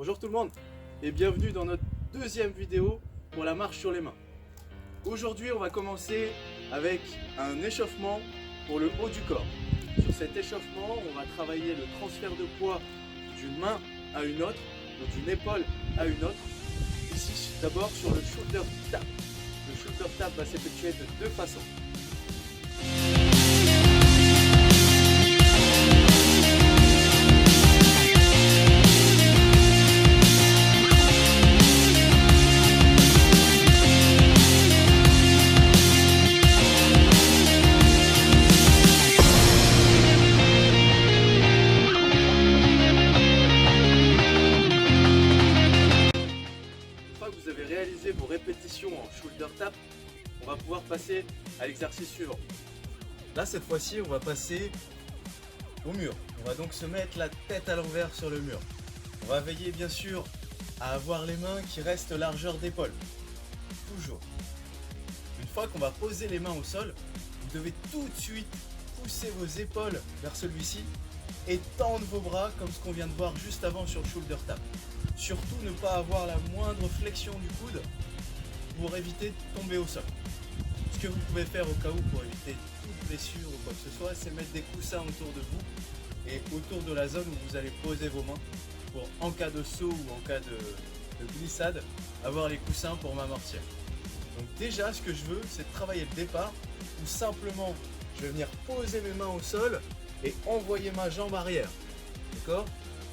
Bonjour tout le monde et bienvenue dans notre deuxième vidéo pour la marche sur les mains. Aujourd'hui on va commencer avec un échauffement pour le haut du corps. Sur cet échauffement on va travailler le transfert de poids d'une main à une autre, donc d'une épaule à une autre. Ici d'abord sur le shoulder tap. Le shoulder tap va s'effectuer de deux façons. Vous avez réalisé vos répétitions en shoulder tap, on va pouvoir passer à l'exercice suivant. Là cette fois-ci on va passer au mur. On va donc se mettre la tête à l'envers sur le mur. On va veiller bien sûr à avoir les mains qui restent largeur d'épaule. Toujours. Une fois qu'on va poser les mains au sol, vous devez tout de suite pousser vos épaules vers celui-ci et tendre vos bras comme ce qu'on vient de voir juste avant sur le shoulder tap. Surtout ne pas avoir la moindre flexion du coude pour éviter de tomber au sol. Ce que vous pouvez faire au cas où pour éviter toute blessure ou quoi que ce soit, c'est mettre des coussins autour de vous et autour de la zone où vous allez poser vos mains pour, en cas de saut ou en cas de glissade, avoir les coussins pour m'amortir. Donc déjà ce que je veux c'est de travailler le départ où simplement je vais venir poser mes mains au sol et envoyer ma jambe arrière. D'accord ?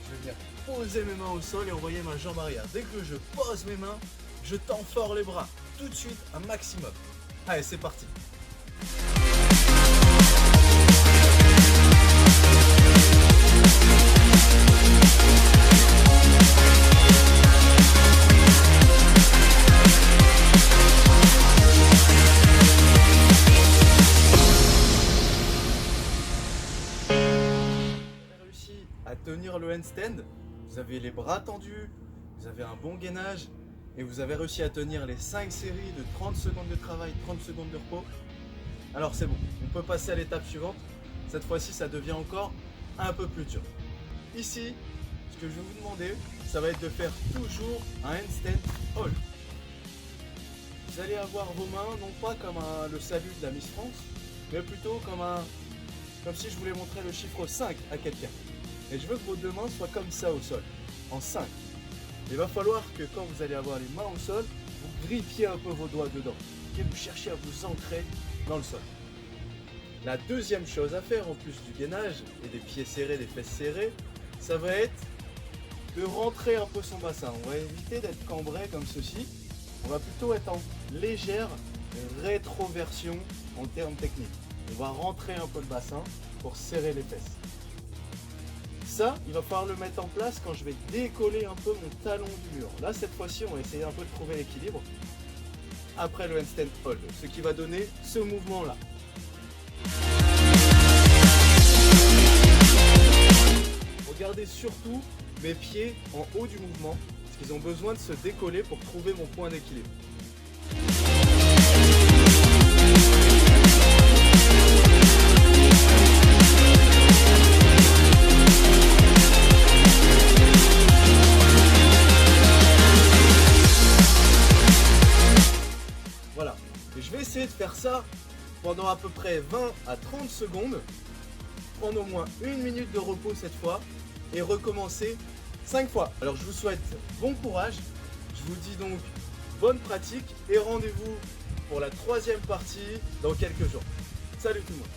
Je vais venir poser mes mains au sol et envoyer ma jambe arrière. Dès que je pose mes mains, je tends fort les bras, tout de suite un maximum. Allez, c'est parti. Vous avez réussi à tenir le handstand. Vous avez les bras tendus, vous avez un bon gainage et vous avez réussi à tenir les 5 séries de 30 secondes de travail, 30 secondes de repos. Alors c'est bon, on peut passer à l'étape suivante. Cette fois-ci, ça devient encore un peu plus dur. Ici, ce que je vais vous demander, ça va être de faire toujours un handstand hold. Vous allez avoir vos mains, non pas comme le salut de la Miss France, mais plutôt comme si je voulais montrer le chiffre 5 à quelqu'un. Et je veux que vos deux mains soient comme ça au sol, en 5. Il va falloir que quand vous allez avoir les mains au sol, vous griffiez un peu vos doigts dedans. Et vous cherchez à vous ancrer dans le sol. La deuxième chose à faire, en plus du gainage et des pieds serrés, des fesses serrées, ça va être de rentrer un peu son bassin. On va éviter d'être cambré comme ceci. On va plutôt être en légère rétroversion en termes techniques. On va rentrer un peu le bassin pour serrer les fesses. Ça, il va falloir le mettre en place quand je vais décoller un peu mon talon du mur. Là, cette fois-ci, on va essayer un peu de trouver l'équilibre après le handstand hold, ce qui va donner ce mouvement-là. Regardez surtout mes pieds en haut du mouvement, parce qu'ils ont besoin de se décoller pour trouver mon point d'équilibre. Voilà, et je vais essayer de faire ça pendant à peu près 20 à 30 secondes, prendre au moins 1 minute de repos cette fois et recommencer 5 fois. Alors je vous souhaite bon courage, je vous dis donc bonne pratique et rendez-vous pour la troisième partie dans quelques jours. Salut tout le monde.